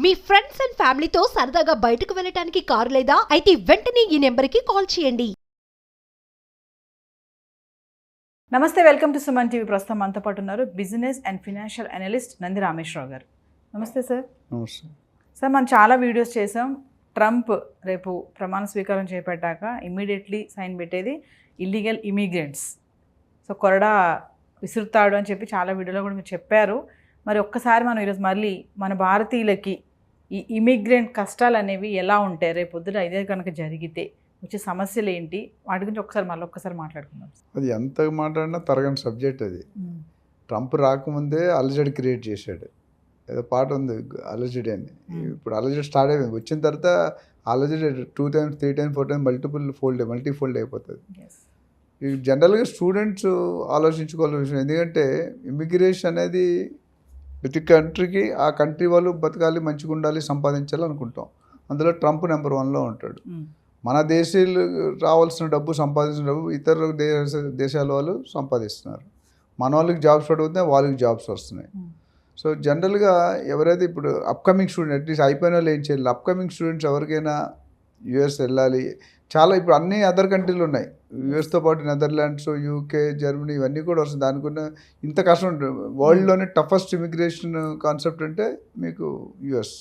Me friends and ఫ్యామిలీతో సరదాగా బయటకు వెళ్ళటానికి కారు లేదా అయితే వెంటనే ఈ నెంబర్కి కాల్ చేయండి. నమస్తే, వెల్కమ్ టు సుమన్ టీవీ. ప్రస్తుతం మనతో పాటు ఉన్నారు business and financial analyst Nandi Rameshwar Rao గారు. నమస్తే సార్. నమస్తే సార్, మనం చాలా వీడియోస్ చేసాం. ట్రంప్ రేపు ప్రమాణ స్వీకారం చేపట్టాక ఇమ్మీడియట్లీ సైన్ పెట్టేది ఇల్లీగల్ ఇమిగ్రెంట్స్. సో కొరడా విసురుతాడు అని చెప్పి చాలా వీడియోలో కూడా మీరు చెప్పారు. మరి ఒక్కసారి మనం ఈరోజు మళ్ళీ మన భారతీయులకి ఈ ఇమిగ్రెంట్ కష్టాలు అనేవి ఎలా ఉంటాయి, రేపు పొద్దున ఇదే కనుక జరిగితే వచ్చే సమస్యలు ఏంటి, వాటి గురించి ఒక్కసారి మాట్లాడుకుందాం. అది ఎంత మాట్లాడినా తరగని సబ్జెక్ట్ అది. ట్రంప్ రాకముందే అలజడి క్రియేట్ చేశాడు. ఏదో పాట ఉంది అలజడి అని. ఇప్పుడు అలజడి స్టార్ట్ అయిపోయింది. వచ్చిన తర్వాత అలజడి 2 times 3 times 4 times multi fold అయిపోతుంది. జనరల్గా స్టూడెంట్స్ ఆలోచించుకోవాల్సిన విషయం, ఎందుకంటే ఇమిగ్రేషన్ అనేది ప్రతి కంట్రీకి ఆ కంట్రీ వాళ్ళు బతకాలి, మంచిగా ఉండాలి, సంపాదించాలి అనుకుంటాం. అందులో ట్రంప్ నెంబర్ 1లో ఉంటాడు. మన దేశీయులు రావాల్సిన డబ్బు, సంపాదించిన డబ్బు ఇతర దేశాల వాళ్ళు సంపాదిస్తున్నారు. మన వాళ్ళకి జాబ్స్ పడిపోతే వాళ్ళకి జాబ్స్ వస్తున్నాయి. సో జనరల్గా ఎవరైతే ఇప్పుడు అప్కమింగ్ స్టూడెంట్, అట్లీస్ట్ అయిపోయిన వాళ్ళు ఏం చేయాలి, అప్కమింగ్ స్టూడెంట్స్ ఎవరికైనా యుఎస్ వెళ్ళాలి. చాలా ఇప్పుడు అన్ని అదర్ కంట్రీలు ఉన్నాయి. యుఎస్తో పాటు నెదర్లాండ్స్, యూకే, జర్మనీ ఇవన్నీ కూడా వస్తుంది. దానికున్న ఇంత కష్టం ఉంటుంది. వరల్డ్లోనే టఫెస్ట్ ఇమిగ్రేషన్ కాన్సెప్ట్ అంటే మీకు యుఎస్.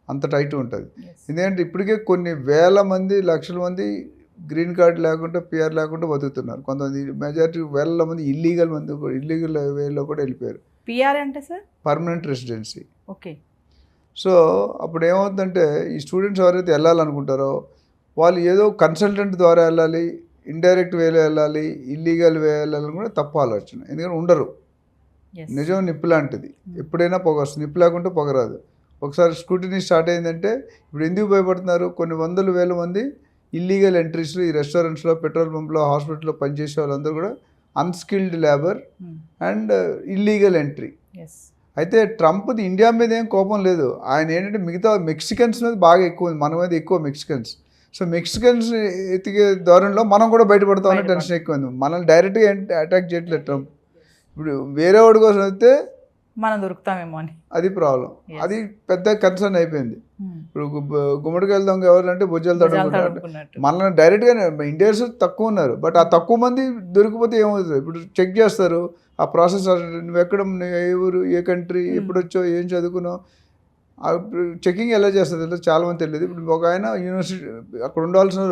అంత టైట్ ఉంటుంది. ఎందుకంటే ఇప్పటికే కొన్ని వేల మంది, లక్షల మంది గ్రీన్ కార్డ్ లేకుండా, పిఆర్ లేకుండా బతుకుతున్నారు. కొంతమంది మెజారిటీ వేల మంది ఇల్లీగల్ వేలో కూడా వెళ్ళిపోయారు. పిఆర్ అంటే sir permanent residency. Okay. So అప్పుడు ఏమవుతుందంటే ఈ స్టూడెంట్స్ ఎవరైతే వెళ్ళాలనుకుంటారో వాళ్ళు ఏదో కన్సల్టెంట్ ద్వారా వెళ్ళాలి, ఇండైరెక్ట్ వేలో వెళ్ళాలి, ఇల్లీగల్ వే వెళ్ళాలని కూడా తప్పు ఆలోచన. ఎందుకంటే ఉండరు. నిజం నిప్పు లాంటిది, ఎప్పుడైనా పొగ వస్తుంది. నిప్పు లేకుంటే పొగ రాదు. ఒకసారి స్క్రూటినీ స్టార్ట్ అయిందంటే ఇప్పుడు ఎందుకు భయపడుతున్నారు, కొన్ని వందల వేల మంది ఇల్లీగల్ ఎంట్రీస్లో ఈ రెస్టారెంట్స్లో, పెట్రోల్ పంప్లో, హాస్పిటల్లో పనిచేసే వాళ్ళందరూ కూడా unskilled labour and illegal entry. అయితే ట్రంప్ది ఇండియా మీద ఏం కోపం లేదు. ఆయన ఏంటంటే మిగతా మెక్సికన్స్ మీద బాగా ఎక్కువ ఉంది, మన మీద ఎక్కువ మెక్సికన్స్. సో మెక్సికన్స్ ఎతికే ధోరణిలో మనం కూడా బయటపడతామని టెన్షన్ ఎక్కువైంది. మనల్ని డైరెక్ట్గా అటాక్ చేయట్లేదు ట్రంప్. ఇప్పుడు వేరే వాడి కోసం అయితే మనం దొరుకుతామేమో అని అది ప్రాబ్లం. అది పెద్ద కన్సర్న్ అయిపోయింది. ఇప్పుడు గుమ్మడికి వెళ్దాం ఎవరంటే భుజాలు తడుముకుంటారు. మనల్ని డైరెక్ట్గా ఇండియన్స్ తక్కువ ఉన్నారు, బట్ ఆ తక్కువ మంది దొరికిపోతే ఏమవుతుంది, ఇప్పుడు చెక్ చేస్తారు ఆ ప్రాసెస్. నువ్వు ఎక్కడ, ఏ ఊరు, ఏ కంట్రీ, ఎప్పుడు వచ్చావు, ఏం చదువుకున్నావు, చెకింగ్ ఎలా చేస్తుంది చాలామంది తెలియదు. ఇప్పుడు ఒక ఆయన యూనివర్సిటీ అక్కడ ఉండాల్సిన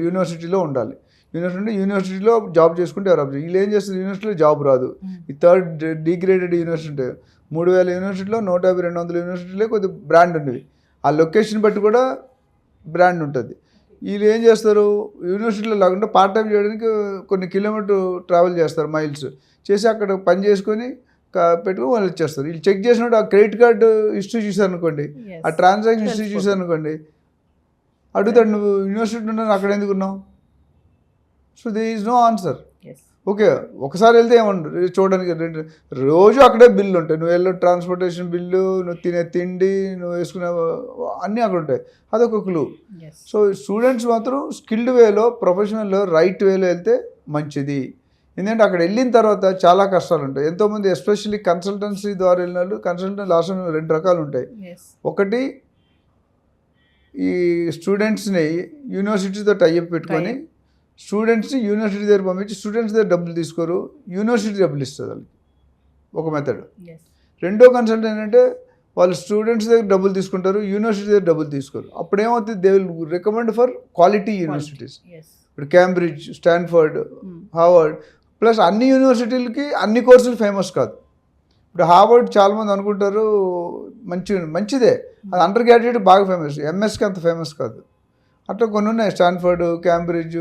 యూనివర్సిటీలో ఉండాలి. యూనివర్సిటీలో జాబ్ చేసుకుంటే ఎవరు వీళ్ళు ఏం చేస్తారు, యూనివర్సిటీలో జాబ్ రాదు. ఈ థర్డ్ డిగ్రేడెడ్ యూనివర్సిటీ 3000 యూనివర్సిటీలో 150, 200 యూనివర్సిటీలో కొద్ది బ్రాండ్ ఉండేవి. ఆ లొకేషన్ బట్టి కూడా బ్రాండ్ ఉంటుంది. వీళ్ళు ఏం చేస్తారు, యూనివర్సిటీలో లేకుండా పార్ట్ టైం చేయడానికి కొన్ని కిలోమీటర్ ట్రావెల్ చేస్తారు, మైల్స్ చేసి అక్కడ పని చేసుకొని పెట్టుకుని వాళ్ళు ఇచ్చేస్తారు. వీళ్ళు చెక్ చేసినప్పుడు ఆ క్రెడిట్ కార్డు హిస్టరీ చూసారనుకోండి, ఆ ట్రాన్సాక్షన్ హిస్టరీ చూసారనుకోండి, అడుగుతాడు నువ్వు యూనివర్సిటీ ఉన్నావు, అక్కడ ఎందుకు ఉన్నావు. So there is no answer. Okay, ఒకసారి వెళ్తే ఏమంటారు చూడడానికి, రోజు అక్కడే బిల్లు ఉంటాయి. నువ్వు వెళ్ళే ట్రాన్స్పోర్టేషన్ బిల్లు, నువ్వు తినే తిండి, నువ్వు వేసుకునే అన్నీ అక్కడ ఉంటాయి. అదొక క్లూ. సో స్టూడెంట్స్ మాత్రం స్కిల్డ్ వేలో, ప్రొఫెషనల్లో, రైట్ వేలో వెళ్తే మంచిది. ఎందుకంటే అక్కడ వెళ్ళిన తర్వాత చాలా కష్టాలు ఉంటాయి. ఎంతోమంది ఎస్పెషల్లీ కన్సల్టెన్సీ ద్వారా వెళ్ళిన వాళ్ళు, కన్సల్టెన్సీ లాస్ట్ 2 రకాలు ఉంటాయి. ఒకటి ఈ స్టూడెంట్స్ని యూనివర్సిటీతో టైఅప్ పెట్టుకొని స్టూడెంట్స్ని యూనివర్సిటీ దగ్గర పంపించి స్టూడెంట్స్ దగ్గర డబ్బులు తీసుకోరు, యూనివర్సిటీ డబ్బులు ఇస్తుంది వాళ్ళకి, ఒక మెథడ్. రెండో కన్సల్టెంట్ ఏంటంటే వాళ్ళు స్టూడెంట్స్ దగ్గర డబ్బులు తీసుకుంటారు, యూనివర్సిటీ దగ్గర డబ్బులు తీసుకోరు. అప్పుడు ఏమవుతుంది, they will recommend for quality universities. ఇప్పుడు కేంబ్రిడ్జ్, స్టాన్ఫర్డ్, హార్వర్డ్, ప్లస్ అన్ని యూనివర్సిటీలకి అన్ని కోర్సులు ఫేమస్ కాదు. ఇప్పుడు హార్వర్డ్ చాలామంది అనుకుంటారు మంచిదే, అది అండర్ గ్రాడ్యుయేట్ బాగా ఫేమస్, ఎంఎస్కి అంత ఫేమస్ కాదు. అట్లా కొన్ని ఉన్నాయి, స్టాన్ఫర్డ్, కేంబ్రిడ్జ్,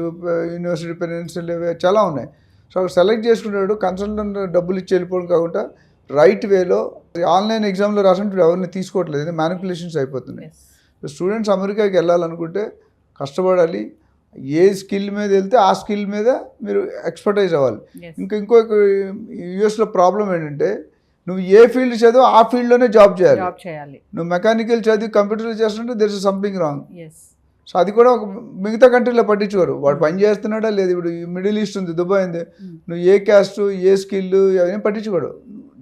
యూనివర్సిటీ పెన్సిల్, చాలా ఉన్నాయి. సో అక్కడ సెలెక్ట్ చేసుకున్నాడు, కన్సల్టెంట్ డబ్బులు ఇచ్చి వెళ్ళిపోవడం కాకుండా రైట్ వేలో. ఆన్లైన్ ఎగ్జామ్లో రాసినప్పుడు ఎవరిని తీసుకోవట్లేదు, మ్యానిపులేషన్స్ అయిపోతున్నాయి. స్టూడెంట్స్ అమెరికాకి వెళ్ళాలనుకుంటే కష్టపడాలి. ఏ స్కిల్ మీద వెళ్తే ఆ స్కిల్ మీద మీరు ఎక్స్పర్టైజ్ అవ్వాలి. ఇంకో యూఎస్లో ప్రాబ్లం ఏంటంటే నువ్వు ఏ ఫీల్డ్ చదివో ఆ ఫీల్డ్లోనే జాబ్ చేయాలి. నువ్వు మెకానికల్ చదివి కంప్యూటర్లో చేస్తుంటే there is something wrong. So అది కూడా ఒక మిగతా కంట్రీలో పట్టించుకోరు, వాడు పని చేస్తున్నాడా లేదు. ఇప్పుడు మిడిల్ ఈస్ట్ ఉంది, దుబాయ్ ఉంది, నువ్వు ఏ క్యాస్ట్, ఏ స్కిల్ అవన్నీ పట్టించుకోడు.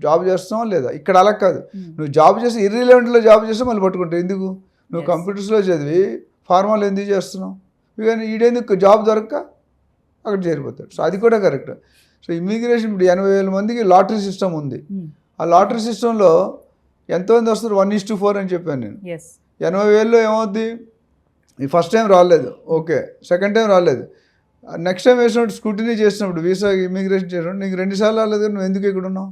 జాబ్ చేస్తున్నావా లేదా. ఇక్కడ అలా కాదు, నువ్వు జాబ్ చేసి ఇర్రిలవెంట్లో జాబ్ చేస్తే మళ్ళీ పట్టుకుంటావు. ఎందుకు నువ్వు కంప్యూటర్స్లో చదివి ఫార్మాలు ఎందుకు చేస్తున్నావు, కానీ ఈడేందుకు జాబ్ దొరక్క అక్కడ చేరిపోతాడు. సో అది కూడా కరెక్ట్. సో ఇమ్మిగ్రేషన్ ఇప్పుడు 80,000 మందికి లాటరీ సిస్టమ్ ఉంది. ఆ లాటరీ సిస్టంలో ఎంతమంది వస్తారు, 1:4 అని చెప్పాను నేను. 80,000లో ఏమవుద్ది, ఈ ఫస్ట్ టైం రాలేదు, ఓకే, సెకండ్ టైం రాలేదు, నెక్స్ట్ టైం వేసినప్పుడు స్కూటీనీ చేసినప్పుడు వీసా ఇమిగ్రేషన్ చేసినప్పుడు నీకు 2 సార్లు రాలేదు కానీ నువ్వు ఎందుకు ఇక్కడ ఉన్నావు.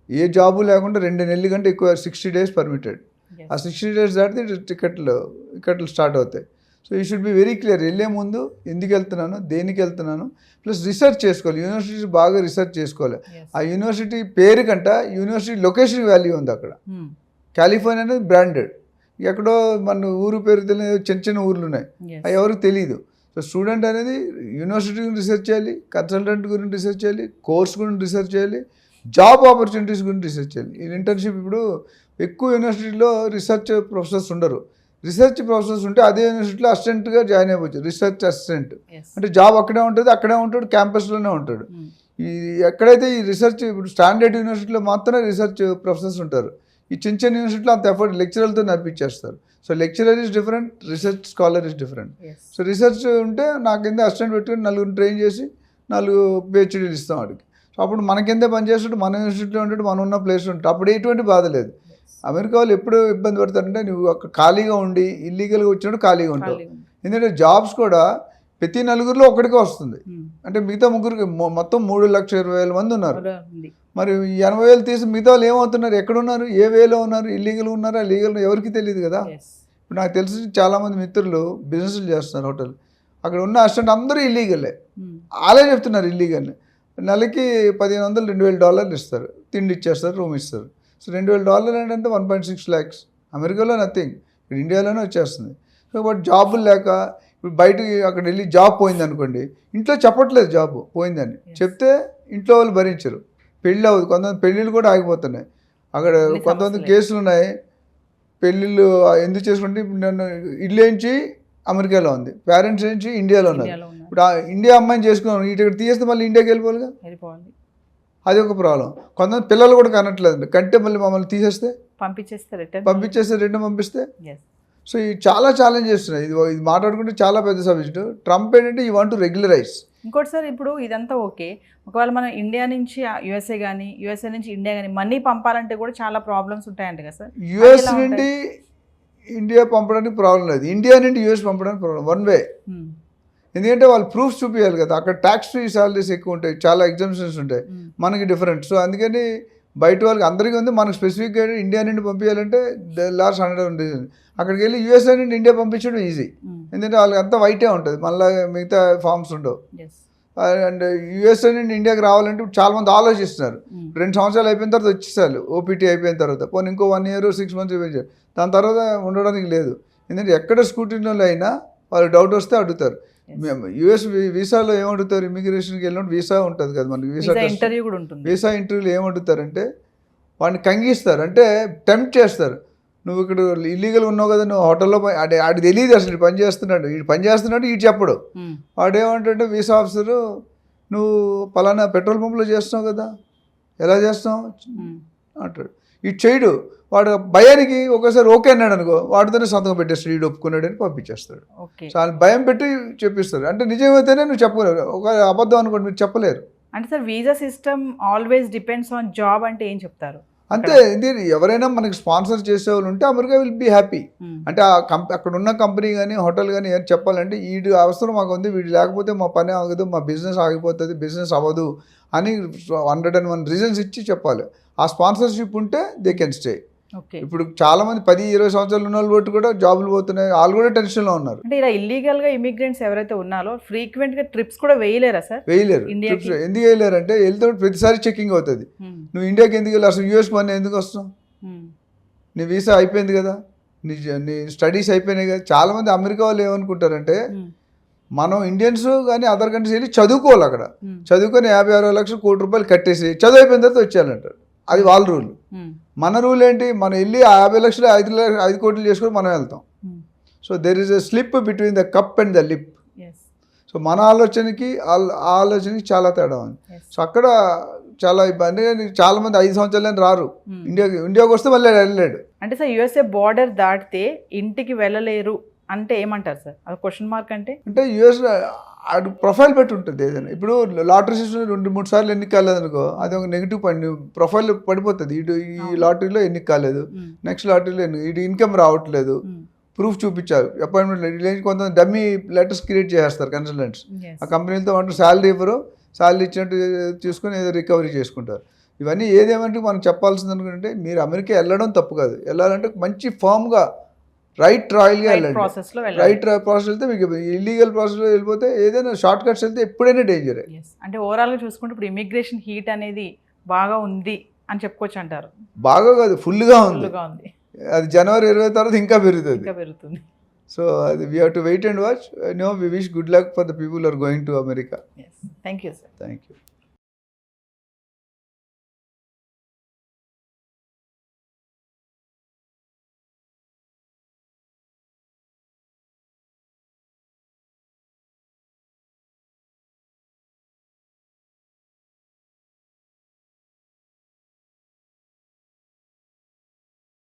ఏ జాబు లేకుండా 2 నెలల కంటే ఎక్కువ 60 days పర్మిటెడ్. ఆ 60 days దాటితే టికెట్లు స్టార్ట్ అవుతాయి. So you should be very clear, వెళ్ళే ముందు ఎందుకు వెళ్తున్నాను, దేనికి వెళ్తున్నాను, ప్లస్ రీసెర్చ్ చేసుకోవాలి. యూనివర్సిటీ బాగా రీసెర్చ్ చేసుకోవాలి. ఆ యూనివర్సిటీ పేరు కంట యూనివర్సిటీ లొకేషన్ వాల్యూ ఉంది అక్కడ. కాలిఫోర్నియా అనేది బ్రాండెడ్, ఎక్కడో మన ఊరు పేరు తెలియదు, చిన్న చిన్న ఊర్లు ఉన్నాయి, అవి ఎవరికి తెలియదు. సో స్టూడెంట్ అనేది యూనివర్సిటీ గురించి రీసెర్చ్ చేయాలి, కన్సల్టెంట్ గురించి రీసెర్చ్ చేయాలి, కోర్స్ గురించి రీసెర్చ్ చేయాలి, జాబ్ ఆపర్చునిటీస్ గురించి రీసెర్చ్ చేయాలి. ఈ ఇంటర్న్షిప్ ఇప్పుడు ఎక్కువ యూనివర్సిటీలో రీసెర్చ్ ప్రొఫెసర్స్ ఉండరు. రీసెర్చ్ ప్రొఫెసర్స్ ఉంటే అదే యూనివర్సిటీలో అసిస్టెంట్గా జాయిన్ అయిపోవచ్చు. రీసెర్చ్ అసిస్టెంట్ అంటే జాబ్ అక్కడే ఉంటుంది, అక్కడే ఉంటాడు, క్యాంపస్లోనే ఉంటాడు. ఈ ఎక్కడైతే ఈ రీసెర్చ్ ఇప్పుడు స్టాండర్డ్ యూనివర్సిటీలో మాత్రమే రీసెర్చ్ ప్రొఫెసర్స్ ఉంటారు. ఈ చిన్న చిన్న యూనివర్సిటీలో అంత ఎఫర్ట్ లెక్చరర్లతో నడిపించేస్తారు. So lecturer is different, research scholar is different. So research ఉంటే నా కింద అసిస్టెంట్ పెట్టుకుని 4 ట్రైన్ చేసి 4 PhDలు ఇస్తాం వాడికి. సో అప్పుడు మన కిందే పనిచేస్తుంటే మన యూనివర్సిటీలో ఉంటాడు, మనం ఉన్న ప్లేస్ ఉంటుంది, అప్పుడు ఎటువంటి బాధ లేదు. అమెరికా వాళ్ళు ఎప్పుడు ఇబ్బంది పడతారంటే నువ్వు ఒక ఖాళీగా ఉండి ఇల్లీగల్గా వచ్చినట్టు ఖాళీగా ఉంటావు. ఎందుకంటే జాబ్స్ కూడా ప్రతి 4 ఒకటికే వస్తుంది. అంటే మిగతా 3 మొత్తం 3,20,000 మంది ఉన్నారు. మరి 80,000 తీసి మిగతా వాళ్ళు ఏమవుతున్నారు, ఎక్కడున్నారు, ఏ వేలో ఉన్నారు, ఇల్లీగల్ ఉన్నారా లీగల్ ఎవరికి తెలియదు కదా. ఇప్పుడు నాకు తెలిసి చాలామంది మిత్రులు బిజినెస్లు చేస్తున్నారు హోటల్, అక్కడ ఉన్న అసిస్టెంట్ అందరూ ఇల్లీగలే, వాళ్ళే చెప్తున్నారు ఇల్లీగల్. నెలకి $1,500 $2,000 ఇస్తారు, తిండి ఇచ్చేస్తారు, రూమ్ ఇస్తారు. సో $2,000 ఏంటంటే 1.6 lakhs. అమెరికాలో నథింగ్, ఇక్కడ ఇండియాలోనే వచ్చేస్తుంది. సో బట్ జాబులు లేక ఇప్పుడు బయటకి అక్కడ వెళ్ళి జాబ్ పోయింది అనుకోండి, ఇంట్లో చెప్పట్లేదు జాబ్ పోయిందని, చెప్తే ఇంట్లో వాళ్ళు భరించరు, పెళ్ళి అవ్వదు, కొంతమంది పెళ్ళిళ్ళు కూడా ఆగిపోతున్నాయి. అక్కడ కొంతమంది కేసులు ఉన్నాయి, పెళ్ళిళ్ళు ఎందుకు చేసుకుంటే ఇప్పుడు నన్ను ఇల్లు ఏంచి అమెరికాలో ఉంది, పేరెంట్స్ ఏంచి ఇండియాలో ఉన్నారు. ఇప్పుడు ఆ ఇండియా అమ్మాయిని చేసుకున్నాను, ఇటు ఇక్కడ తీసేస్తే మళ్ళీ ఇండియాకి వెళ్ళిపోవాలిగా, అది ఒక ప్రాబ్లం. కొంతమంది పిల్లలు కూడా కనట్లేదు, కంటే మళ్ళీ మమ్మల్ని తీసేస్తే పంపించేస్తే రిటర్న్ పంపిస్తే. సో ఈ చాలా ఛాలెంజ్ చేస్తున్నాయి. ఇది మాట్లాడుకుంటే చాలా పెద్ద సబ్జెక్టు. ట్రంప్ ఏంటంటే ఈ వాంట్ టు రెగ్యులరైజ్. ఇంకోటి సార్, ఇప్పుడు ఇదంతా ఓకే, ఒకవేళ మనం ఇండియా నుంచి యూఎస్ఏ కానీ యూఎస్ఏ నుంచి ఇండియా కానీ మనీ పంపాలంటే కూడా చాలా ప్రాబ్లమ్స్ ఉంటాయంట కదా సార్. యూఎస్ నుండి ఇండియా పంపడానికి ప్రాబ్లం లేదు, ఇండియా నుండి యూఎస్ పంపడానికి ప్రాబ్లం, వన్ వే. ఎందుకంటే వాళ్ళు ప్రూఫ్స్ చూపించాలి కదా, అక్కడ ట్యాక్స్ ఫ్రీ సాలరీస్ ఎక్కువ ఉంటాయి, చాలా ఎగ్జామ్షన్స్ ఉంటాయి, మనకి డిఫరెంట్. సో అందుకని బయట వాళ్ళకి అందరికీ ఉంది, మనకు స్పెసిఫిక్గా ఇండియా నుండి పంపించాలంటే లాస్ట్ 100 అక్కడికి వెళ్ళి యూఎస్ఏ నుండి ఇండియా పంపించడం ఈజీ, ఎందుకంటే వాళ్ళకి అంతా వైటే ఉంటుంది, మళ్ళీ మిగతా ఫార్మ్స్ ఉండవు. అండ్ యూఎస్ఏ నుండి ఇండియాకి రావాలంటే చాలామంది ఆలోచిస్తున్నారు, 2 సంవత్సరాలు అయిపోయిన తర్వాత వచ్చేసారు, ఓపీటీ అయిపోయిన తర్వాత, పోనీ ఇంకో 1 year 6 months అయిపోయింది, దాని తర్వాత ఉండడానికి లేదు. ఎందుకంటే ఎక్కడ స్కూటీలో అయినా వాళ్ళు డౌట్ వస్తే అడుగుతారు. యూఎస్ వీసాలో ఏమడుగుతారు, ఇమిగ్రేషన్కి వెళ్ళినప్పుడు వీసా ఉంటుంది కదా మనకి, ఇంటర్వ్యూ కూడా ఉంటుంది. వీసా ఇంటర్వ్యూలో ఏమడుగుతారంటే వాడిని కంగిస్తారు, అంటే టెంప్ట్ చేస్తారు. నువ్వు ఇక్కడ ఇల్లీగల్ ఉన్నావు కదా, నువ్వు హోటల్లో ఆడికి తెలియదు అసలు ఈ పని చేస్తున్నాడు ఈ చెప్పడు. వాడు ఏమంటే వీసా ఆఫీసరు, నువ్వు పలానా పెట్రోల్ పంపులో చేస్తున్నావు కదా, ఎలా చేస్తావు అంటాడు. ఇటు చేయడు, వాడు భయానికి ఒకసారి ఓకే అన్నాడు అనుకో, వాడితోనే సంతకం పెట్టేస్తాడు, వీడు ఒప్పుకున్నాడని పంపించేస్తాడు. చాలా భయం పెట్టి చెప్పిస్తాడు. అంటే నిజమైతేనే నువ్వు చెప్పలేరు, ఒక అబద్ధం అనుకోండి మీరు చెప్పలేరు. అంటే sir visa system always depends on job అంటే ఏం చెప్తారు? అంతే, ఎవరైనా మనకి స్పాన్సర్ చేసే వాళ్ళు ఉంటే అమెరికా విల్ బీ హ్యాపీ. అంటే అక్కడ ఉన్న కంపెనీ కానీ హోటల్ కానీ ఏం చెప్పాలంటే వీడి అవసరం మాకు ఉంది, వీడు లేకపోతే మా పని ఆగదు, మా బిజినెస్ ఆగిపోతుంది, బిజినెస్ అవ్వదు అని 101 reasons ఇచ్చి చెప్పాలి. ఆ స్పాన్సర్షిప్ ఉంటే దే కెన్ స్టే. ఇప్పుడు చాలా మంది 10-20 సంవత్సరాలు ఉన్న వాళ్ళు బట్టి కూడా జాబులు పోతున్నాయి, వాళ్ళు కూడా టెన్షన్లో ఉన్నారు. అంటే ఇలా ఇల్లీగల్ గా ఇమిగ్రెంట్స్ ఎవరైతే ఉన్నారో ఫ్రీక్వెంట్ గా ట్రిప్స్ కూడా వేయలేరా సార్? వేయలేరు. ఎందుకు వేయలేరు అంటే వెళ్తే ప్రతిసారి చెకింగ్ అవుతుంది. నువ్వు ఇండియాకి ఎందుకు వెళ్ళి, అసలు యూఎస్ మనీ ఎందుకు వస్తావు, నీ వీసా అయిపోయింది కదా, నీ స్టడీస్ అయిపోయినాయి కదా. చాలా మంది అమెరికా వాళ్ళు ఏమనుకుంటారంటే మనం ఇండియన్స్ కానీ అదర్ కంట్రీస్ వెళ్ళి చదువుకోవాలి, అక్కడ చదువుకొని 50-60 లక్షలు కోటి రూపాయలు కట్టేసి చదువు అయిపోయిన తర్వాత వచ్చేయాలంటారు. అది వాళ్ళ రూల్. మన రూల్ ఏంటి, మనం వెళ్ళి 50 లక్షలు 5 కోట్లు చేసుకొని మనం వెళ్తాం. So there is a slip between the cup and the lip. So మన ఆలోచనకి ఆ ఆలోచనకి చాలా తేడా ఉంది. సో అక్కడ చాలా ఇబ్బంది. చాలా మంది 5 సంవత్సరాలు రారు, ఇండియాకి వస్తే మళ్ళీ వెళ్ళలేడు. అంటే సార్ యుఎస్ఏ బార్డర్ దాటితే ఇంటికి వెళ్ళలేరు అంటే ఏమంటారు సార్? అది క్వశ్చన్ మార్క్ అంటే యుఎస్ అది ప్రొఫైల్ పెట్టి ఉంటుంది ఏదైనా. ఇప్పుడు లాటరీ సిస్టమ్ 2-3 సార్లు ఎన్నిక కాలేదనుకో, అది ఒక నెగిటివ్ పాయింట్, ప్రొఫైల్ పడిపోతుంది. ఈ లాటరీలో ఎన్నిక కాలేదు, నెక్స్ట్ లాటరీలో ఇటు ఇన్కమ్ రావట్లేదు, ప్రూఫ్ చూపించారు, అపాయింట్మెంట్ కొంత డమ్మీ లెటర్స్ క్రియేట్ చేసేస్తారు కన్సల్టెంట్స్. ఆ కంపెనీలతో వాళ్ళు శాలరీ ఇవ్వరు, శాలరీ ఇచ్చినట్టు తీసుకుని ఏదో రికవరీ చేసుకుంటారు. ఇవన్నీ ఏదేమంటే మనం చెప్పాల్సింది అనుకుంటే, మీరు అమెరికా వెళ్ళడం తప్పు కాదు, వెళ్ళాలంటే మంచి ఫామ్గా రైట్ రాయల్గా వెళ్ళండి. రైట్ ప్రాసెస్ వెళ్తే మీకు ఇల్లీగల్ ప్రాసెస్లో వెళ్ళిపోతే ఏదైనా షార్ట్ కట్స్ వెళ్తే ఎప్పుడైనా డేంజరే. అంటే ఓవరాల్గా చూసుకుంటే ఇప్పుడు ఇమిగ్రేషన్ హీట్ అనేది బాగా ఉంది అని చెప్పుకోవచ్చు అంటారు. బాగా కాదు, ఫుల్గా ఉంది. అది జనవరి 20 తర్వాత ఇంకా పెరుగుతుంది. సో అది we have to wait and watch. No we wish good luck for the people are going to America. Thank you sir. Thank you.